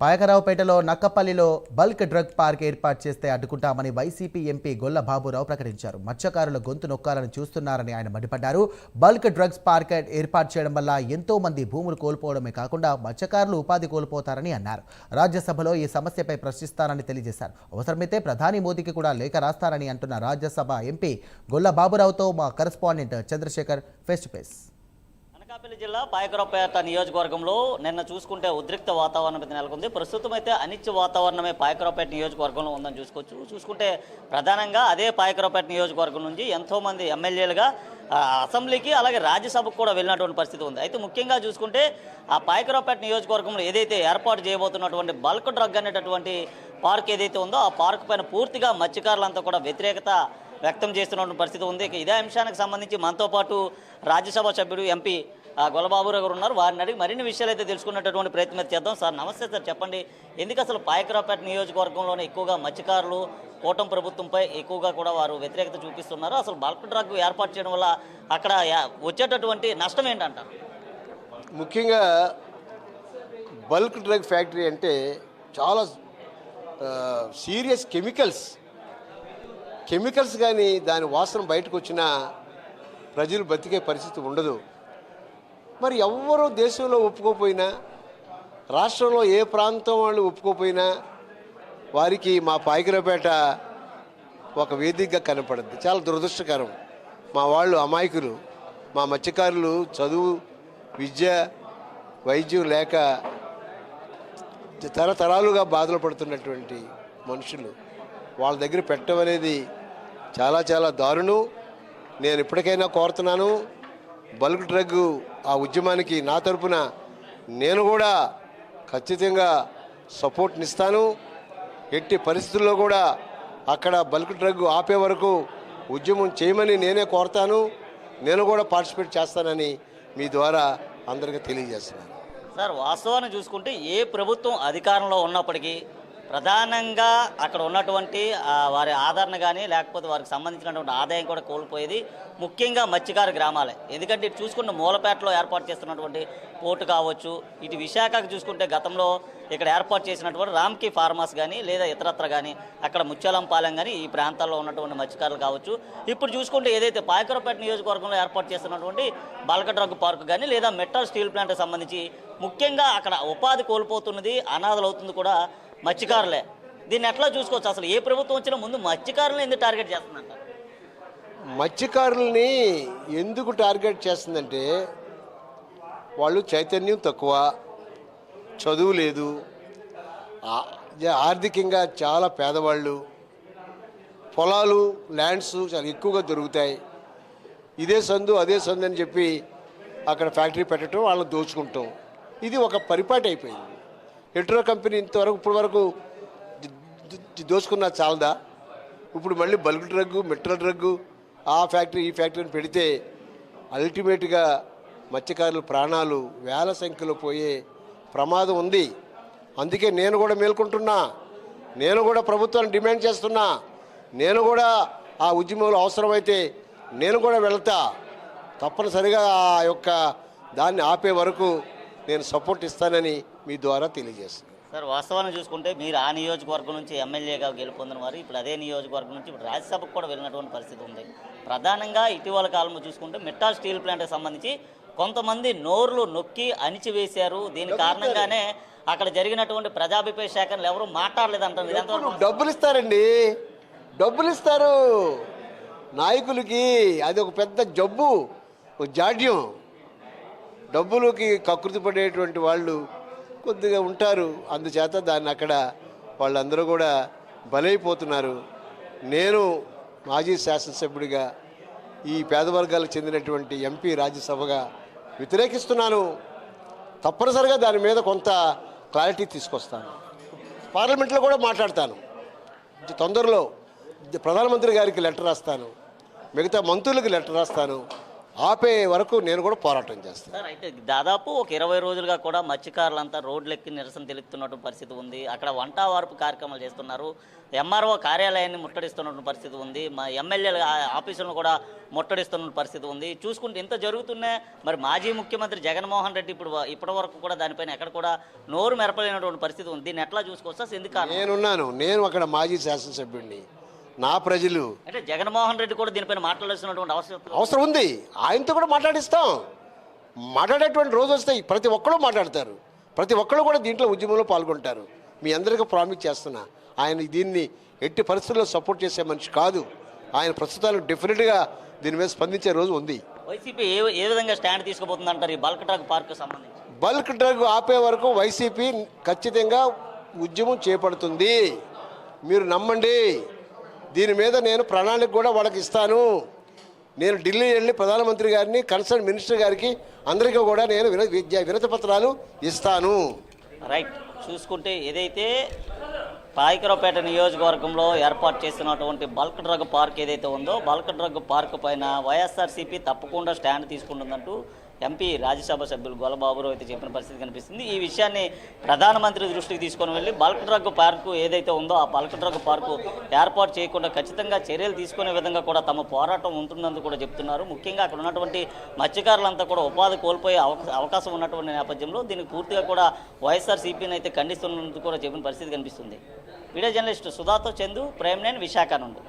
పాయకరావుపేటలో నక్కపల్లిలో bulk drug park ఏర్పాటు చేస్తే అడ్డుకుంటామని YCP MP గొల్ల బాబురావు ప్రకటించారు. మత్స్యకారుల గొంతు నొక్కాలని చూస్తున్నారని ఆయన మండిపడ్డారు. బల్క్ డ్రగ్స్ పార్క్ ఏర్పాటు చేయడం వల్ల ఎంతో మంది భూములు కోల్పోవడమే కాకుండా మత్స్యకారులు ఉపాధి కోల్పోతారని అన్నారు. రాజ్యసభలో ఈ సమస్యపై ప్రశ్నిస్తారని తెలియజేశారు. అవసరమైతే ప్రధాని మోదీకి కూడా లేఖ రాస్తారని అంటున్న రాజ్యసభ ఎంపీ గొల్ల బాబురావుతో మా correspondent Chandrasekhar face to face. Anakapalli జిల్లా పాయకరావుపేట నియోజకవర్గంలో నిన్న చూసుకుంటే ఉద్రిక్త వాతావరణం అయితే నెలకొంది. ప్రస్తుతం అయితే అనిత్య వాతావరణమే పాయకరావుపేట నియోజకవర్గంలో ఉందని చూసుకుంటే ప్రధానంగా అదే పాయకరావుపేట నియోజకవర్గం నుంచి ఎంతోమంది ఎమ్మెల్యేలుగా అసెంబ్లీకి అలాగే రాజ్యసభకు కూడా వెళ్ళినటువంటి పరిస్థితి ఉంది. అయితే ముఖ్యంగా చూసుకుంటే ఆ పాయకరావుపేట నియోజకవర్గంలో ఏదైతే ఏర్పాటు చేయబోతున్నటువంటి బల్క్ డ్రగ్ అనేటటువంటి పార్క్ ఏదైతే ఉందో ఆ పార్క్ పైన పూర్తిగా మత్స్యకారులంతా కూడా వ్యతిరేకత వ్యక్తం చేస్తున్న పరిస్థితి ఉంది. ఇదే అంశానికి సంబంధించి మనతో పాటు రాజ్యసభ సభ్యుడు ఎంపీ గొల్లబాబురావు గారు ఉన్నారు. వారిని అడిగి మరిన్ని విషయాలు అయితే తెలుసుకున్నటువంటి ప్రయత్నం చేద్దాం. సార్ నమస్తే సార్, చెప్పండి, ఎందుకు అసలు పాయకరావుపేట నియోజకవర్గంలోనే ఎక్కువగా మత్స్యకారులు కూటమి ప్రభుత్వంపై ఎక్కువగా కూడా వారు వ్యతిరేకత చూపిస్తున్నారు? అసలు బల్క్ డ్రగ్ ఏర్పాటు చేయడం వల్ల అక్కడ వచ్చేటటువంటి నష్టం ఏంటంటారు? ముఖ్యంగా బల్క్ డ్రగ్ ఫ్యాక్టరీ అంటే చాలా సీరియస్ కెమికల్స్ కానీ దాని వాసన బయటకు వచ్చినా ప్రజలు బతికే పరిస్థితి ఉండదు. మరి ఎవరు దేశంలో ఒప్పుకోపోయినా, రాష్ట్రంలో ఏ ప్రాంతం వాళ్ళు ఒప్పుకోపోయినా వారికి మా పాయకరావుపేట ఒక వేదికగా కనపడుద్ది. చాలా దురదృష్టకరం. మా వాళ్ళు అమాయకులు, మా మత్స్యకారులు చదువు, విద్య, వైద్యం లేక తరతరాలుగా బాధలు పడుతున్నటువంటి మనుషులు వాళ్ళ దగ్గర పెట్టడం అనేది చాలా చాలా దారుణం. నేను ఇప్పటికైనా కోరుతున్నాను, బల్క్ డ్రగ్ ఆ ఉద్యమానికి నా తరపున నేను కూడా ఖచ్చితంగా సపోర్ట్నిస్తాను. ఎట్టి పరిస్థితుల్లో కూడా అక్కడ బల్క్ డ్రగ్ ఆపే వరకు ఉద్యమం చేయమని నేనే కోరుతాను. నేను కూడా పార్టిసిపేట్ చేస్తానని మీ ద్వారా అందరికీ తెలియజేస్తున్నాను. సార్, వాస్తవాన్ని చూసుకుంటే ఏ ప్రభుత్వం అధికారంలో ఉన్నప్పటికీ ప్రధానంగా అక్కడ ఉన్నటువంటి వారి ఆదరణ కానీ లేకపోతే వారికి సంబంధించినటువంటి ఆదాయం కూడా కోల్పోయేది ముఖ్యంగా మత్స్యకార గ్రామాలే. ఎందుకంటే ఇటు చూసుకుంటే మూలపేటలో ఏర్పాటు చేస్తున్నటువంటి పోర్టు కావచ్చు, ఇటు విశాఖకు చూసుకుంటే గతంలో ఇక్కడ ఏర్పాటు చేసినటువంటి రామ్కి ఫార్మర్స్ కానీ లేదా ఇతరత్ర కానీ అక్కడ ముత్యాలంపాలెం కానీ ఈ ప్రాంతాల్లో ఉన్నటువంటి మత్స్యకారులు కావచ్చు, ఇప్పుడు చూసుకుంటే ఏదైతే పాయకరావుపేట నియోజకవర్గంలో ఏర్పాటు చేస్తున్నటువంటి బల్క్ డ్రగ్ పార్క్ కానీ లేదా మెటల్ స్టీల్ ప్లాంట్కి సంబంధించి ముఖ్యంగా అక్కడ ఉపాధి కోల్పోతున్నది, అనాథలు అవుతుంది కూడా మత్స్యకారులే. దీన్ని ఎట్లా చూసుకోవచ్చు? అసలు ఏ ప్రభుత్వం వచ్చినా ముందు మత్స్యకారులను ఎందుకు టార్గెట్ చేస్తుందంట? మత్స్యకారుల్ని ఎందుకు టార్గెట్ చేస్తుందంటే వాళ్ళు చైతన్యం తక్కువ, చదువు లేదు, ఆర్థికంగా చాలా పేదవాళ్ళు, పొలాలు ల్యాండ్స్ చాలా ఎక్కువగా దొరుకుతాయి. ఇదే సందు అదే సందు అని చెప్పి అక్కడ ఫ్యాక్టరీ పెట్టడం, వాళ్ళని దోచుకుంటాం. ఇది ఒక పరిపాటి అయిపోయింది. హెట్రో కంపెనీ ఇంతవరకు ఇప్పటి వరకు దోచుకున్నా చాలదా? ఇప్పుడు మళ్ళీ బల్క్ డ్రగ్, మెటల్ డ్రగ్, ఆ ఫ్యాక్టరీ ఈ ఫ్యాక్టరీని పెడితే అల్టిమేట్గా మత్స్యకారుల ప్రాణాలు వేల సంఖ్యలో పోయే ప్రమాదం ఉంది. అందుకే నేను కూడా మేల్కొంటున్నా, నేను కూడా ప్రభుత్వాన్ని డిమాండ్ చేస్తున్నా, నేను కూడా ఆ ఉద్యమంలో అవసరమైతే నేను కూడా వెళ్తా. తప్పనిసరిగా ఆ యొక్క దాన్ని ఆపే వరకు నేను సపోర్ట్ ఇస్తానని మీ ద్వారా తెలియజేస్తాను. సార్, వాస్తవాన్ని చూసుకుంటే మీరు ఆ నియోజకవర్గం నుంచి ఎమ్మెల్యేగా గెలుపొందిన వారు ఇప్పుడు అదే నియోజకవర్గం నుంచి ఇప్పుడు రాజ్యసభకు కూడా వెళ్ళినటువంటి పరిస్థితి ఉంది. ప్రధానంగా ఇటీవల కాలంలో చూసుకుంటే మెటల్ స్టీల్ ప్లాంట్కి సంబంధించి కొంతమంది నోర్లు నొక్కి అణిచివేశారు. దీని కారణంగానే అక్కడ జరిగినటువంటి ప్రజాభిప్రాయ సేకరణలు ఎవరు మాట్లాడలేదంటారు. డబ్బులు ఇస్తారండి, డబ్బులు ఇస్తారు నాయకులకి. అది ఒక పెద్ద జబ్బు, ఒక జాడ్యం. డబ్బులకి కకృతి పడేటువంటి వాళ్ళు కొద్దిగా ఉంటారు. అందుచేత దాన్ని అక్కడ వాళ్ళందరూ కూడా బలైపోతున్నారు. నేను మాజీ శాసనసభ్యుడిగా ఈ పేద వర్గాలకు చెందినటువంటి ఎంపీ రాజ్యసభగా వ్యతిరేకిస్తున్నాను. తప్పనిసరిగా దాని మీద కొంత క్లారిటీ తీసుకొస్తాను. పార్లమెంట్లో కూడా మాట్లాడతాను. తొందరలో ప్రధానమంత్రి గారికి లెటర్ రాస్తాను, మిగతా మంత్రులకు లెటర్ రాస్తాను. ఆపే వరకు నేను కూడా పోరాటం చేస్తాను. సార్ అయితే దాదాపు ఒక 20 రోజులుగా కూడా మత్స్యకారులంతా రోడ్లెక్కి నిరసన తెలుపుతున్నటువంటి పరిస్థితి ఉంది. అక్కడ వంట వార్పు కార్యక్రమాలు చేస్తున్నారు. ఎంఆర్ఓ కార్యాలయాన్ని ముట్టడిస్తున్నటువంటి పరిస్థితి ఉంది. మా ఎమ్మెల్యేల ఆఫీసులను కూడా ముట్టడిస్తున్న పరిస్థితి ఉంది. చూసుకుంటే ఇంత జరుగుతున్నా మరి మాజీ ముఖ్యమంత్రి జగన్మోహన్ రెడ్డి ఇప్పటి వరకు కూడా దానిపైన ఎక్కడ కూడా నోరు మెరపలేనటువంటి పరిస్థితి ఉంది. దీన్ని ఎట్లా చూసుకోవచ్చా? ఎందుకు నేను అక్కడ మాజీ శాసనసభ్యుడిని, నా ప్రజలు అంటే జగన్మోహన్ రెడ్డి కూడా దీనిపైన మాట్లాడాల్సినటువంటి అవసరం ఉంది. ఆయనతో కూడా మాట్లాడిస్తాం. మాట్లాడేటువంటి రోజు వస్తాయి. ప్రతి ఒక్కరు మాట్లాడతారు. ప్రతి ఒక్కరు కూడా దీంట్లో ఉద్యమంలో పాల్గొంటారు. మీ అందరికీ ప్రామిస్ చేస్తున్నా, ఆయన దీన్ని ఎట్టి పరిస్థితుల్లో సపోర్ట్ చేసే మనిషి కాదు. ఆయన ప్రస్తుతానికి డెఫినెట్గా దీని మీద స్పందించే రోజు ఉంది. వైసీపీ ఏ విధంగా స్టాండ్ తీసుకోబోతుంది అంటారు ఈ బల్క్ డ్రగ్ పార్క్ సంబంధించి? బల్క్ డ్రగ్ ఆపే వరకు వైసీపీ ఖచ్చితంగా ఉద్యమం చేపడుతుంది. మీరు నమ్మండి. దీని మీద నేను ప్రణాళిక కూడా వాళ్ళకి ఇస్తాను. నేను ఢిల్లీ వెళ్ళి ప్రధానమంత్రి గారిని, కన్సర్న్ మినిస్టర్ గారికి అందరికీ కూడా నేను వినతి పత్రాలు ఇస్తాను. రైట్. చూసుకుంటే ఏదైతే పాయకరావుపేట నియోజకవర్గంలో ఏర్పాటు చేస్తున్నటువంటి బల్క్ డ్రగ్ పార్క్ ఏదైతే ఉందో, బల్క్ డ్రగ్ పార్క్ పైన వైఎస్ఆర్సీపీ తప్పకుండా స్టాండ్ తీసుకుంటుందంటూ ఎంపీ రాజ్యసభ సభ్యులు గొల్లబాబురావు అయితే చెప్పిన పరిస్థితి కనిపిస్తుంది. ఈ విషయాన్ని ప్రధానమంత్రి దృష్టికి తీసుకొని వెళ్ళి బల్క్ డ్రగ్ పార్కు ఏదైతే ఉందో ఆ బల్క్ డ్రగ్ పార్కు ఏర్పాటు చేయకుండా ఖచ్చితంగా చర్యలు తీసుకునే విధంగా కూడా తమ పోరాటం ఉంటుందని కూడా చెప్తున్నారు. ముఖ్యంగా అక్కడ ఉన్నటువంటి మత్స్యకారులంతా కూడా ఉపాధి కోల్పోయే అవకాశం ఉన్నటువంటి నేపథ్యంలో దీనికి పూర్తిగా కూడా వైఎస్ఆర్సీపీని అయితే ఖండిస్తున్నందుకు కూడా చెప్పిన పరిస్థితి కనిపిస్తుంది. వీడియో జర్నలిస్ట్ సుధాతో చందు, ప్రైమ్ 9 విశాఖ నుండి.